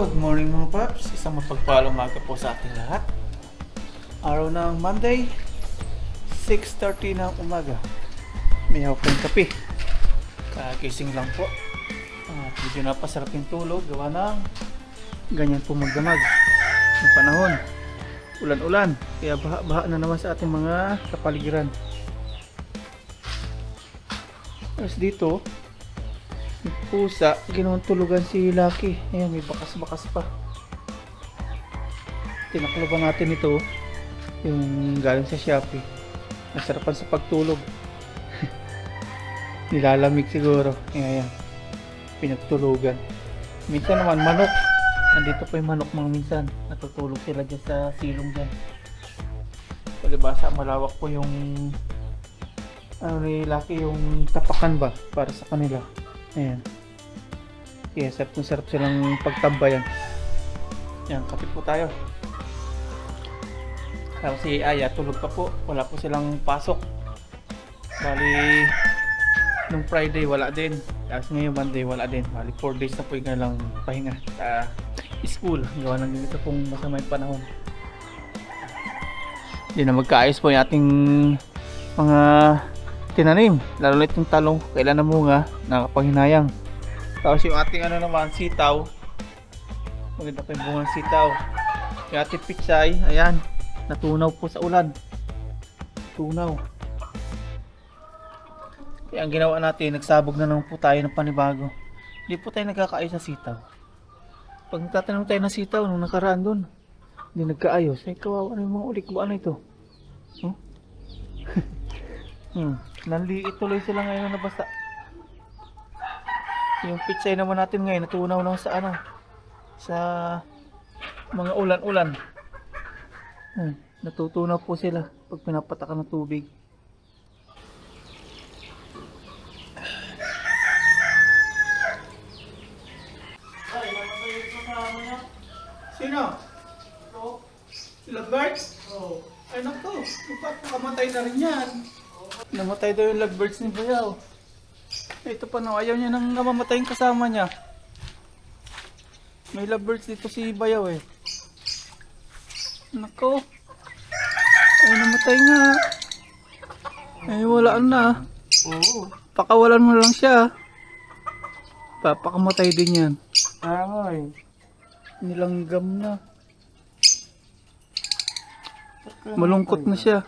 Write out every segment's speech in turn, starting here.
Good morning mga paps, isang mapagpalang umaga po sa ating lahat. Araw ng Monday, 6:30 ng umaga. May hawak ng kape. Kagising lang po. Medyo napasarap yung tulog, gawa ng ganyan po magdamag yung panahon. Ulan-ulan, kaya baha-baha na naman sa ating mga kapaligiran. Tapos dito, yung pusa, ginawang tulugan si Lucky. Ayan, may bakas-bakas pa. Tinakloban natin ito, yung galing sa Shopee. Nasarapan sa pagtulog. Nilalamig siguro. Ayan, pinagtulugan. Minsan naman manok. Nandito pa yung manok mga minsan. Natutulog sila dyan sa silong dyan. Palibasa, malawak po yung ni Lucky, yung tapakan ba para sa kanila. Ayan. Kaya sarap silang pagtambayan. Ayan, kape po tayo. Tapos si Aya, tulog pa po. Wala po silang pasok. Bali, nung Friday wala din. Tapos ngayon Monday wala din. Bali, 4 days na po yung kanilang pahinga sa school. Gawa ng ganito pong masama yung panahon. Hindi na magkaayos po yung ating mga tinanim, lalo na itong talong, kailan na munga, nakapanghinayang. Tapos yung ating naman, sitaw, maganda pa yung bungang sitaw. Yung ating pichay, ayan, natunaw po sa ulan. Tunaw. Kaya ang ginawa natin, nagsabog na naman po tayo ng panibago. Hindi po tayo nagkakaayos sa sitaw. Pag nagtatanong tayo ng sitaw nung nakaraan doon, hindi nagkaayos. Ay, kawawa na yung mga ulik. Ano ito? Nanliit tuloy sila ngayon na nabasa. Yung pichay naman natin ngayon natunaw lang sa sa mga ulan-ulan. Natutunaw po sila pag pinapatakan ng tubig. Sino? Oh, sila birds? Oh. Ay naku, kamatay na rin yan. Namatay daw yung lovebirds ni Bayaw. Ito pa no, ayaw niya nang namamatay yung kasama niya. May lovebirds dito si Bayaw eh. Nako. Ay namatay nga. Ay wala na. Oo. Pakawalan mo lang siya. Papakamatay din yan. Ay. Nilanggam na. Malungkot na siya.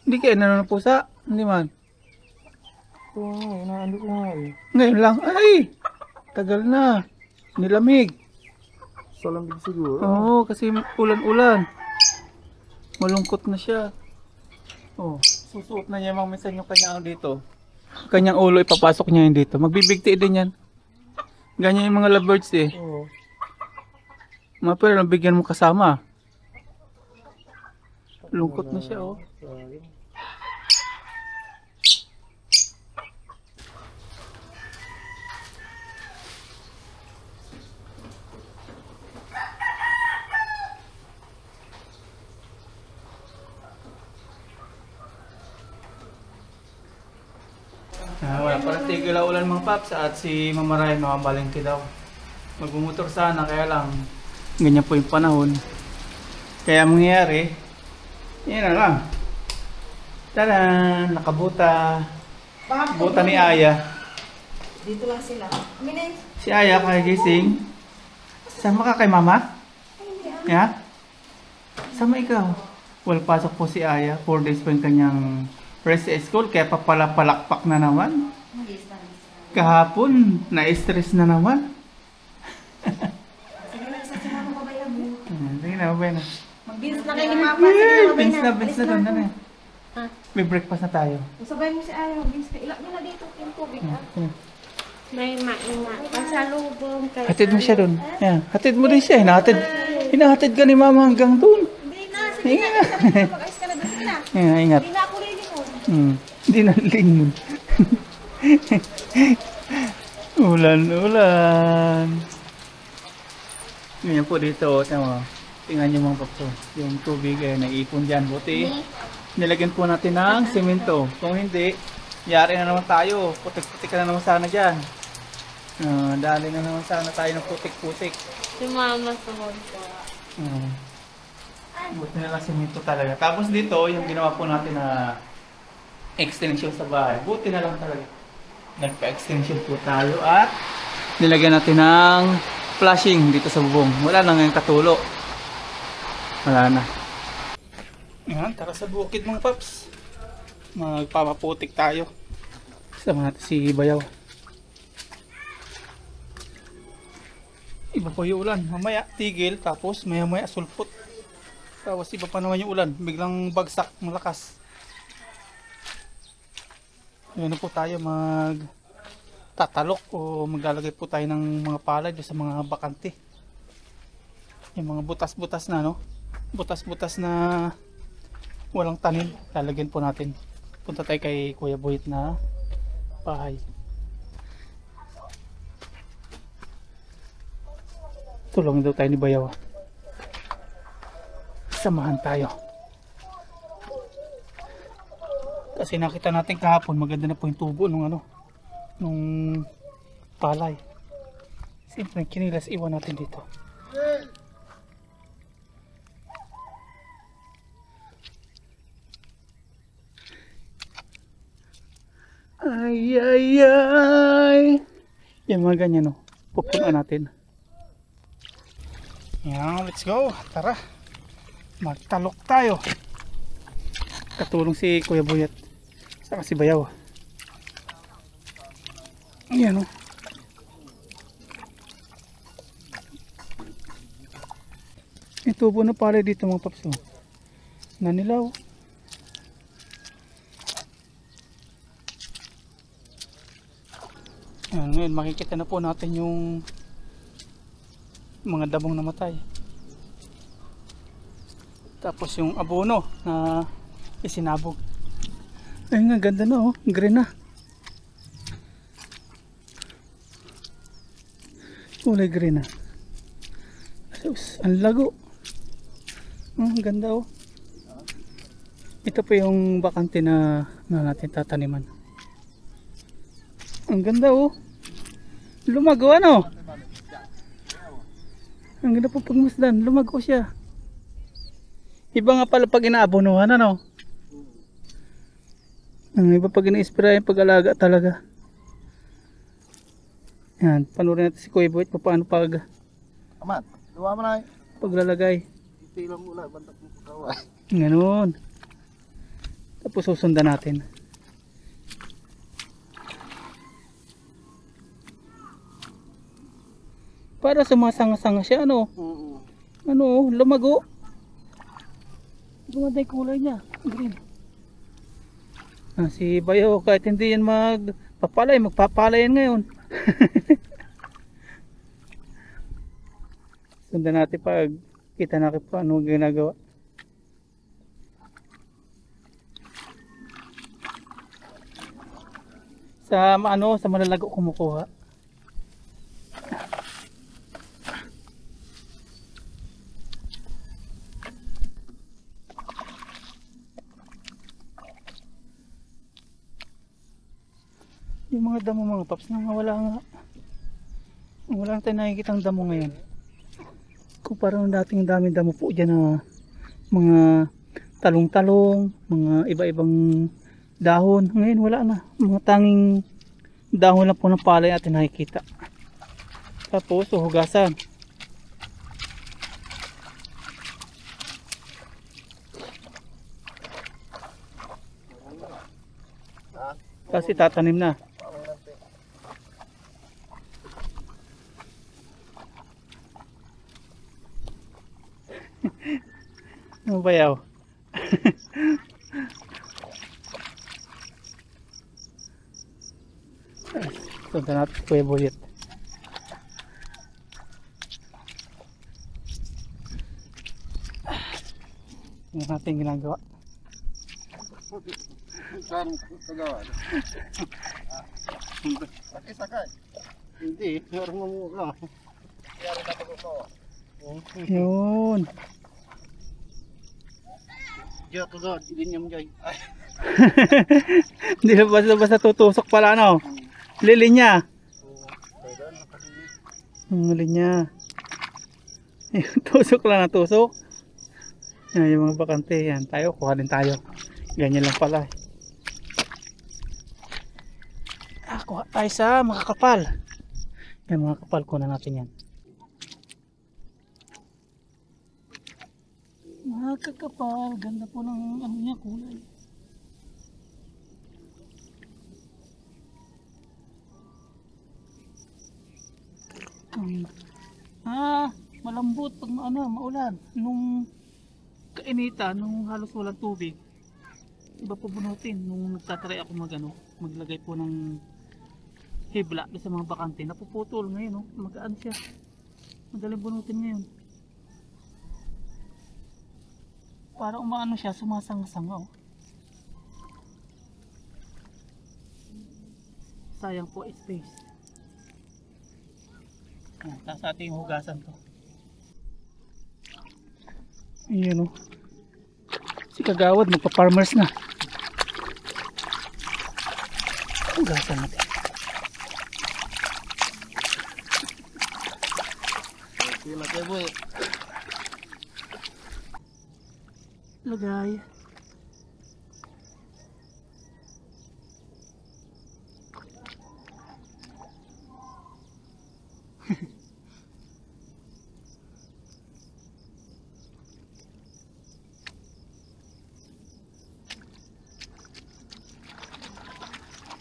Hindi kayo na pusa? Hindi man. Oo, naano ko nga eh. Ngayon lang. Ay! Tagal na. Nilamig. Sa lamig siguro? Oo, kasi ulan-ulan. Malungkot na siya. Oh, susuot na niya mga minsan yung kanyang dito. Kanyang ulo ipapasok niya yun dito. Magbibigti din yan. Ganyan yung mga lovebirds eh. Oo. Pero nabigyan mo kasama. Lungkot na siya oh. Wala pala tigil ulan mga paps at si Mama Ryan makabalengke daw. Magbumotor sana kaya lang ganyan po yung panahon. Kaya mangyayari, yan na lang. Taran! Nakabuta. Buta ni Aya. Dito lang sila. Si Aya kagising. Sama ka kay Mama? Ya? Sama ikaw. Well, pasok po si Aya. 4 days pa yung kanyang rest sa school. Kaya pala palakpak na naman. Kahapon, na-stress na naman. Sige lang, sa sinama ko ba yan? Sige na, babay na. Mag-beans na kayo ni Papa. Sige na, babay na. Beans na doon. Ano? May breakfast na tayo. Sabay mo si Ayaw, beans ka. Ilak nyo na dito yung tubig. May maingat. Pasalubong kayo. Hatid mo siya doon. Yan. Hatid mo din siya. Hinahatid ka ni Mama hanggang doon. Hindi na, sige na. Mag-ayos ka na doon sila. Ingat. Hindi na ako lilingon. Hindi na lingon. Ulan. Ganyan po dito. Tingnan nyo mga papso. Yung tubig ay naipon dyan. Buti nilagyan po natin ng semento. Kung hindi, yari na naman tayo. Putik-putik na naman sana dyan. Dali na naman sana tayo ng putik-putik. Si mama sa konto. Buti na lang simento talaga. Tapos dito, yung ginawa po natin na extension sa bahay. Buti na lang talaga. Nagpa-extension po tayo at nilagyan natin ng flashing dito sa bubong. Wala na ngayong katulo. Wala na. Yan, tara sa bukid mga paps. Magpapaputik tayo. Sama natin si Bayaw. Iba po yung ulan. Mamaya tigil, tapos maya-maya sulpot. Tapos iba pa naman yung ulan. Biglang bagsak, malakas. Ngayon na po tayo magtatalok o maglalagay po tayo ng mga palay sa mga bakante. Yung mga butas-butas na, no? Butas-butas na walang tanim. Lalagyan po natin. Punta tayo kay Kuya Boyet na bahay. Tulungan daw tayo ni Bayaw. Samahan tayo. Kasi nakita natin kahapon maganda na po yung tubo nung nung palay. Siyempre kinilas iwan natin dito. Ay ay ay. Yung mga ganyan, no. Pupunan natin. Yan, let's go. Tara. Magtalok tayo. Katulong si Kuya Boyet. Saka si Bayaw. Yan, o. May tubo na pala dito mga paps. Nanilaw. Yan, ngayon makikita na po natin yung mga damong namatay. Tapos yung abono na isinabog. Ay nga, ganda na, oh. Green na. Kulay green na. Ang lago. Ang ganda, oh. Ito po yung bakante na natin tataniman. Ang ganda, oh. Lumago, ano? Ang ganda po pagmasdan. Lumago siya. Iba nga pala pag inaabonuhan, ano? Ang iba pag ina-spray yung pag-alaga talaga. Yan, panurin natin si Kuya Boyet paano pag Amat, luwa mo na. paglalagay. Itilang mo na, bantak mo pagkaway. Ganun. Tapos susundan natin. Para sumasanga-sanga siya, ano? Ano, lumago. Gumanda yung kulay niya. Green. Si Bayo, kahit hindi yan magpapalay, magpapalay yan ngayon. Sundan natin pag kita natin paano ginagawa. Sa sa malalago kumukuha. Yung mga damo mga paps na wala nga. Wala tayong nakikitang damo ngayon. Kumpara ng dating daming damo po dyan na mga talong-talong, mga iba-ibang dahon. Ngayon wala na. Mga tanging dahon lang po ng palay natin nakikita. Tapos hugasan. Kasi tatanim na. Ano ba yaw? Punta natin Kuya Boyet. Ano natin ginagawa? Saan kagawa? Sakay. Hindi, meron mo muna. Meron na pag-usawa. Yun. Diyan kagawa, ilinya mo dyan. Hindi na basta tutusok pala, no? Lilinya. Ang huli niya. Ayun, tusok lang na tusok. Yan, yung mga bakante. Yan, tayo, kuha din tayo. Ganyan lang pala. Kuha tayo sa mga kapal. Yan, mga kapal, kuha natin yan. Mga kakapal, ganda po ng ano niya, kulay. Malambot pag maulan. Nung kainita, nung halos walang tubig, iba po bunutin. Nung nagtatry ako maglagay po ng hibla sa mga bakante, napuputol ngayon, magaan siya. Madaling bunutin ngayon. Para umaano siya, sumasang-sanga. Sayang po space. Tapos ating hugasan to. Ayan si Kagawad magpa-farmers na. Hugasan natin. Lagay boy. Lagay.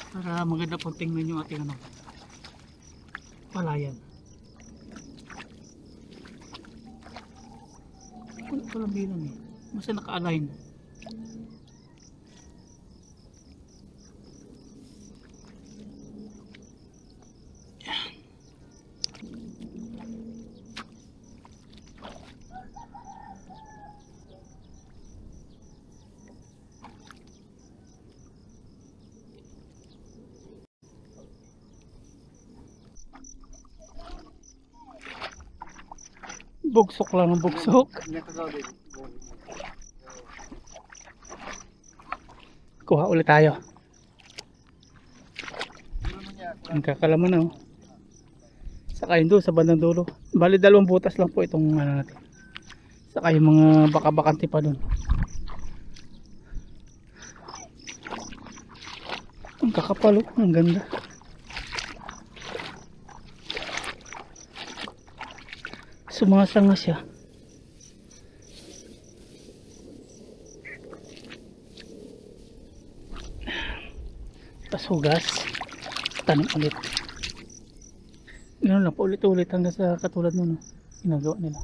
Para maganda pong tingnan yung ating palayan. Walang bilang eh. Basta naka-align. Bugsok lang ng bugsok. Kuha ulit tayo. Ang kakalaman na Saka yun doon sa bandang dulo. Bali 2 butas lang po itong natin. Saka yung mga baka-bakante pa doon. Ang kakapal, ang ganda. Sumasanga siya. Tapos hugas, tanim ulit. Ganoon lang pa ulit-ulit hanggang sa katulad nun ginagawa nila.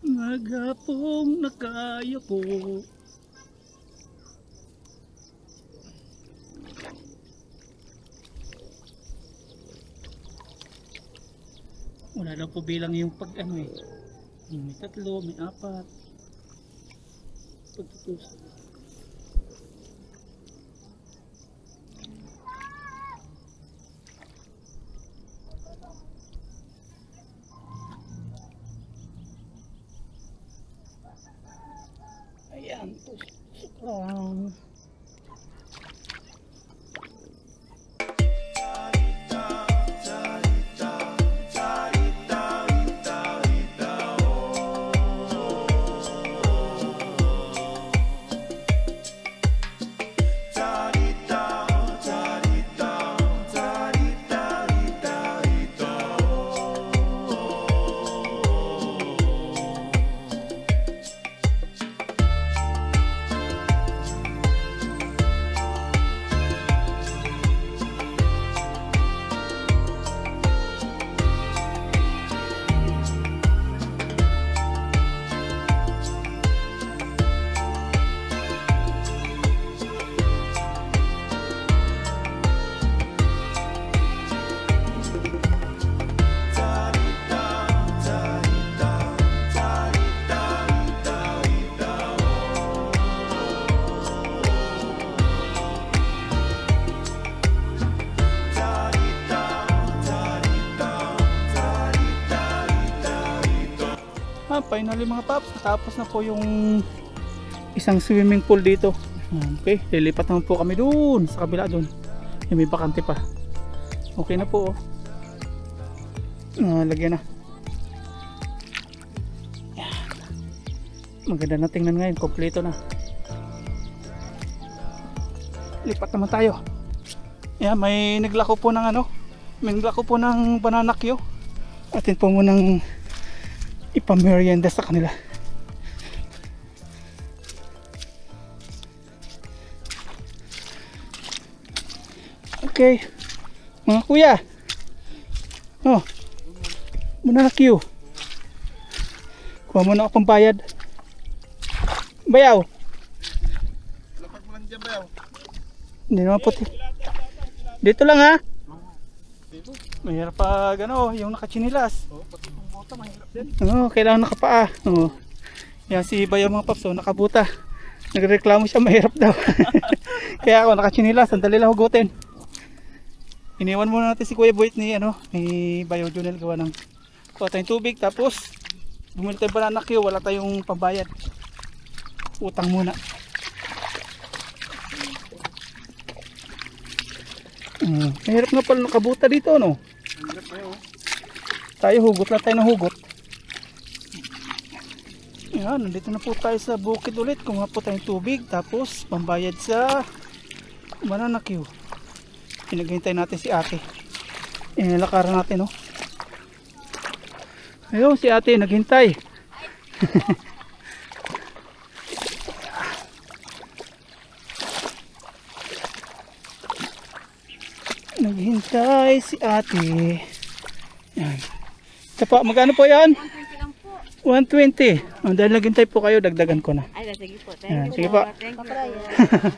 Maghapong nakaya ko. Wala lang po bilang yung pag may 3, may 4. Pagtutusok. Ayan, tusok lang. finally mga paps, natapos na po yung isang swimming pool dito. Okay, lilipat naman po kami doon sa kabila doon. May bakante pa. Okay na po. Lagyan na. Yan. Maganda na tingnan ngayon, kompleto na. Lipat naman tayo. Yan, may naglako po ng may naglako po ng banana Q. Atin po munang ipamerienda sa kanila. Okay, mga kuya. Oh, banana Q. Kuha mo na ako pang bayad. Bayaw. Lapag mo lang dyan ba yaw? Hindi naman puti. Dito lang ha. Mahirap pag yung nakachinilas. Oo, pati itong bota mahirap din. Oo, kailangan nakapaa. Oo. Yan si Bayaw mga paps, nakabuta. Nagreklamo siya, mahirap daw. Kaya ako nakachinilas, sandali lang hugutin. Iniwan muna natin si Kuya Boyt ni Bayaw Junel, gawa ng kuha tayong tubig, tapos bumili tayong banana Q, wala tayong pambayad. Utang muna. Mahirap nga pala nakabuta dito, no? Mahirap ba yaw? Tayo hugot lang tayo ng hugot. Yan, nandito na po tayo sa bukid ulit. Kumuha po tayong tubig, tapos pambayad sa banana Q. Pinaghintay natin si ate. Inalakaran natin, no? Ayun, si ate naghintay. Naghintay si ate. Yan. Ito po, magkano po yan? 120 lang po. 120. Dahil naghintay po kayo, dagdagan ko na. Ay, sige po. Yan, Thank you sige po. po. Thank you po.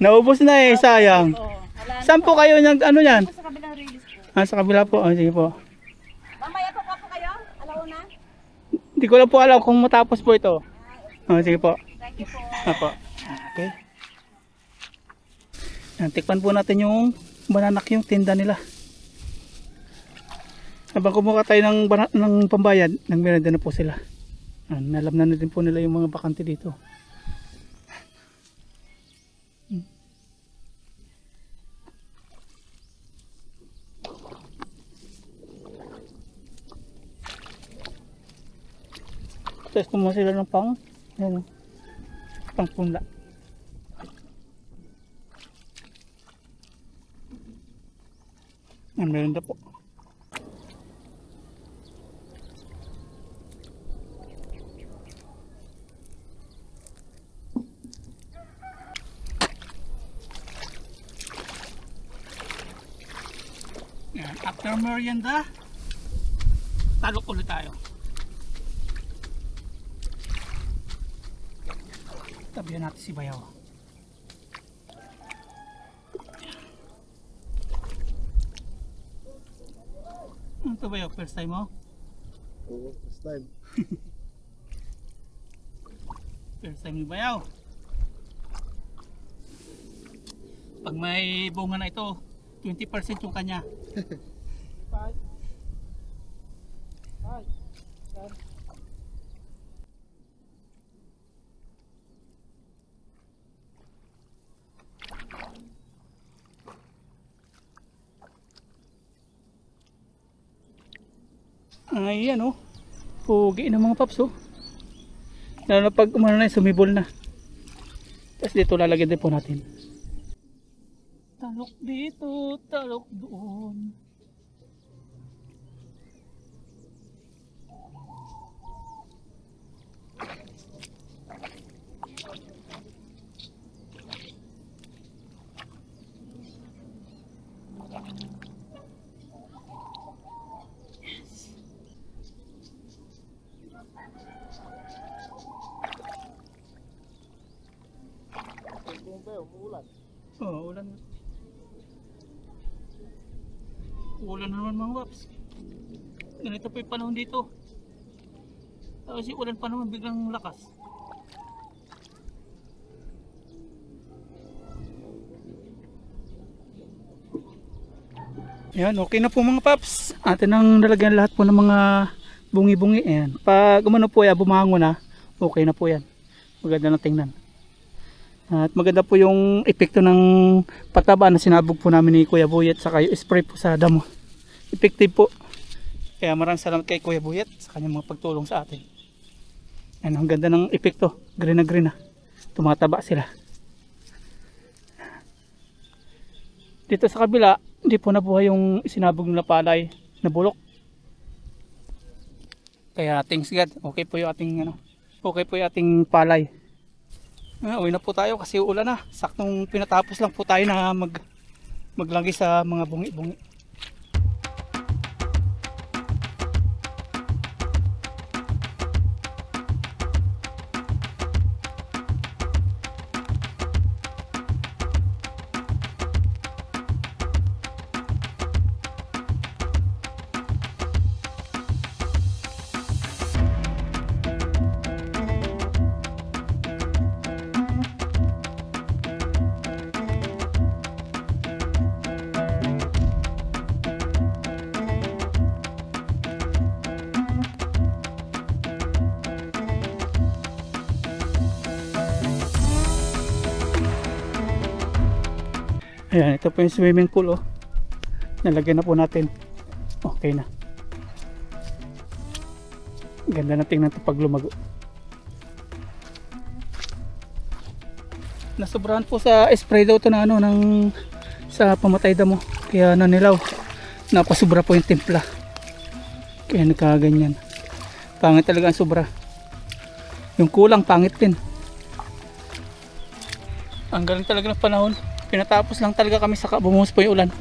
Naubos na eh, sayang. Saan po kayo yan? Sa kabilang release po. Sa kabila po. Sige po. Mamaya po kayo? Alauna? Hindi ko lang po alam kung matapos po ito. Sige po. Thank you po. Apo. Okay. Yan, tikpan po natin yung banana Q, yung tinda nila. Habang kumuha tayo ng pambayad, nagmerenda na po sila. Alam na din po nila yung mga bakante dito. Tapos kumuha sila ng pang punla. Meron na po. Yan, after merienda, talok ulit tayo. Tabihan natin si Bayaw. Ito ba yung first time mo? Oo, first time. First time ni Bayaw. Pag may bunga na ito, 20% yung kanya. Ayan oh. Pugi ng mga paps oh. Lalo na pag umano na sumibol na. Tapos dito lalagyan din po natin. Talok dito, talok doon. Umuulan. Oh, ulan. Ulan na naman mga paps. Ganito pa yung panahon dito. Tapos yung ulan pa naman biglang lakas. Yan, okay na po mga paps. Atin ang nalagyan lahat po ng mga bungi-bungi. Ayan. Pag umano po yan, bumango na, okay na po yan. Maganda na tingnan. At maganda po yung epekto ng pataba na sinabog po namin ni Kuya Buyet saka yung spray po sa damo. Effective po. Kaya maraming salamat kay Kuya Buyet sa kanyang mga pagtulong sa atin. Ayan, ang ganda ng epekto. Green na. Tumataba sila. Dito sa kabila, hindi po nabuhay yung sinabog na palay na bulok. Kaya thanks God. Okay po yung ating palay. Uwi na po tayo kasi ulan na. Saktong pinatapos lang po tayo na maglagay sa mga bungi-bungi. Ayan, ito po yung swimming pool, oh. Nalagyan na po natin. Okay na. Ganda na tingnan ito pag lumago. Nasobrahan po sa spray daw ito na ano, sa pamatay damo. Kaya nanilaw. Napasubra po yung timpla. Kaya nagkaganyan. Pangit talaga ang sobra. Yung kulang, pangit din. Ang galing talaga ng panahon. Pinatapos lang talaga kami saka bumuhos po yung ulan.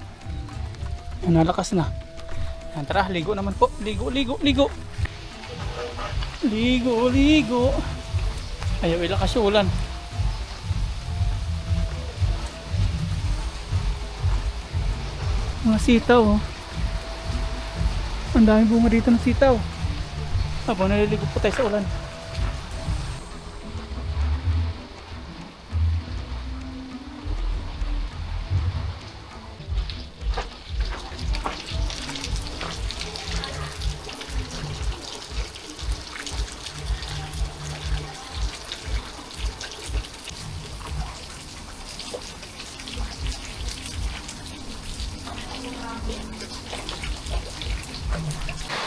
Nalakas na. Yan, tara, ligo naman po. Ligo. Ayaw ilakas yung ulan. Mga sitaw, oh. Ang daming bunga dito ng sitaw. Habang naliligo po tayo sa ulan.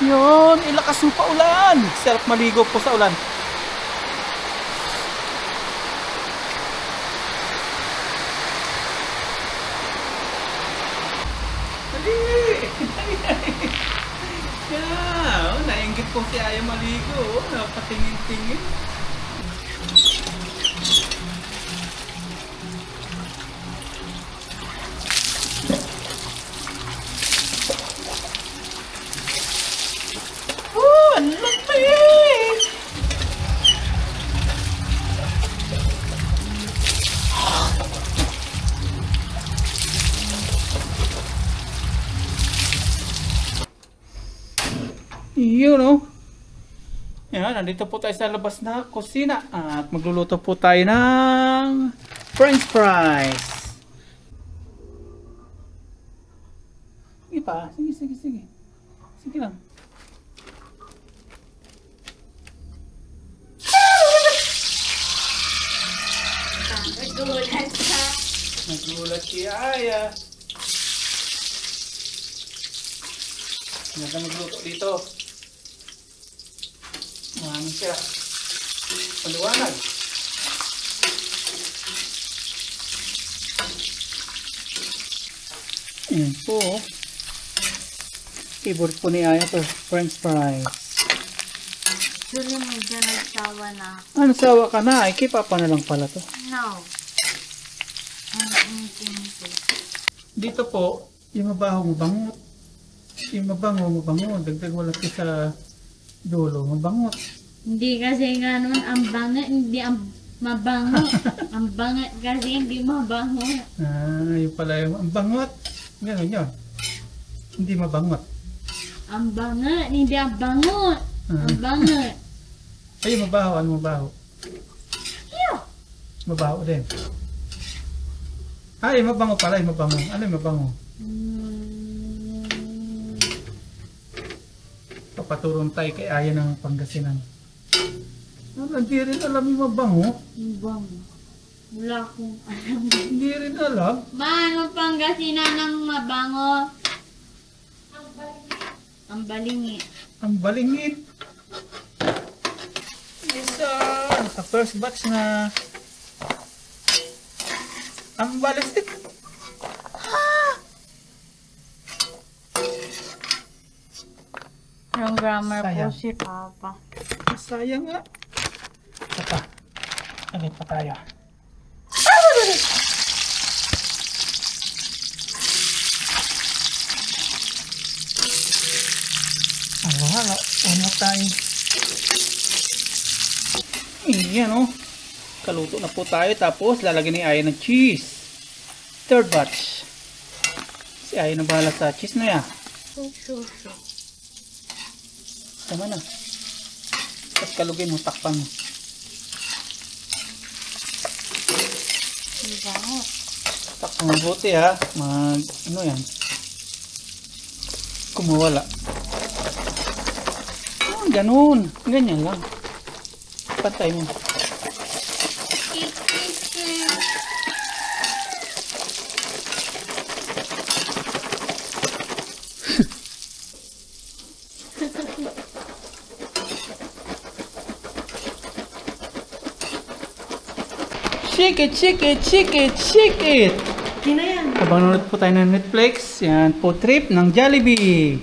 Yun, ilakas mo pa ulan. Sarap maligo po sa ulan. Dali! Yeah, nainggit po si Aya maligo. Napatingin-tingin. Ang lamig! Yun, oh. Yan, nandito po tayo sa labas na kusina at magluluto po tayo ng French fries. Sige pa, sige. Sige lang. Nagulat si Aya. Ganda magluto dito. Maraming siya. Paliwanag. Ayan po. Favorite po ni Aya to, French fries. Tuloy mo dyan, nagsawa na. Ano, sawa ka na? Ikipapa na lang pala to. No. Dito po, yung mabaho mabangot. Yung mabango. Dagdag wala ko sa dulo, mabangot. Hindi kasi nga naman ang bangat, hindi ang mabango. Ang bangat kasi hindi mabango. Ah, yung pala yung ang bangot. Ganun yun. Hindi mabangot. Ang bangat, hindi ang bangot. Ang bangat. Ay, mabaho. Ano mabaho? Mabaho din. Ay, mabango pala. Mabango. Ano yung mabango? Papaturong tayo kay Aya ng Pangasinan. Hindi rin alam yung mabango. Ang bango. Wala akong alam. Hindi rin alam. Paano Pangasinan ng mabango? Ang balingi. Ang balingit. Yes, sir. Naka-first batch na. Ang balistik. Yung grammar Sayang. po si Papa. Sayang nga. Ito pa. Agad pa tayo. Wala. Ano tayo? Yan oh. Kaluto na po tayo. Tapos lalagyan ni Aya ng cheese. Third batch. Si Aya na bahala sa cheese na yan. Tama na. Tapos kalugin mo. Takpan mo. Takpan mo buti ha. Ano yan? Kumawala. Ganun. Ganyan lang. Pantay mo. Shake it, shake it, shake it, shake it! Sino yan? Habang nanonood po tayo ng Netflix, yan po trip ng Jollibee.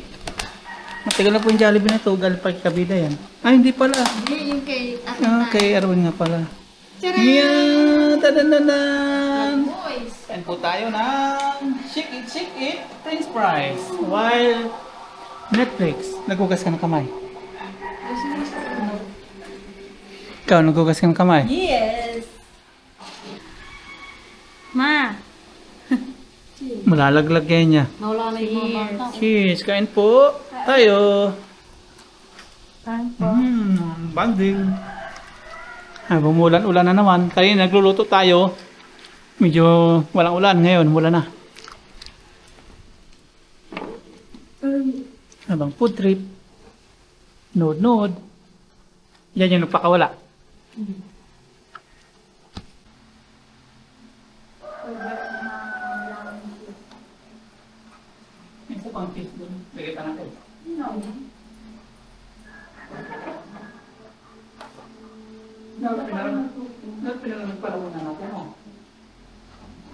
Matagal na po yung Jollibee na to, galing pa kay Kabida yan. Ay, hindi pala. Hindi, yung kay Okay, Arwin nga pala. Yan! Tadananan! Boys. Yan po tayo ng shake it, French fries. While Netflix, nagugas ka ng kamay. Ikaw, nagugas ka ng kamay? Yes! Ma. Malalaglag yan niya. Nawala na yung mga bata. Cheers! Kain po! Tayo! Banding! Habang ulan na naman. Kanina nagluluto tayo. Medyo walang ulan. Ngayon, wala na. Habang food trip. Nod. Yan yung nagpakawala. Ito pang fish doon. Bigay pa natin. Dapat pinalaman natin, no?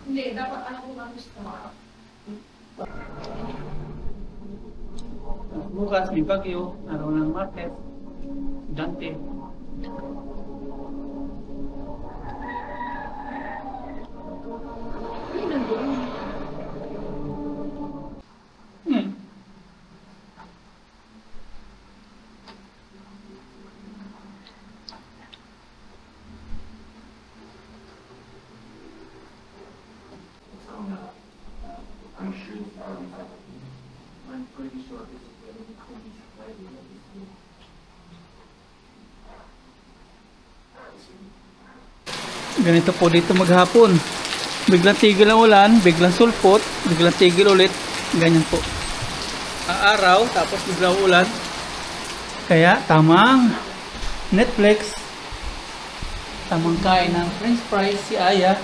Hindi, dapat alam ko nga gusto. Bukas may bagyo, araw ng market, Dante. Ganito po dito maghapon. Biglang tigil ang ulan, biglang sulpot, biglang tigil ulit. Ganyan po. Ang araw, tapos biglang ulan. Kaya tamang Netflix. Tamang kain ng French fries si Aya.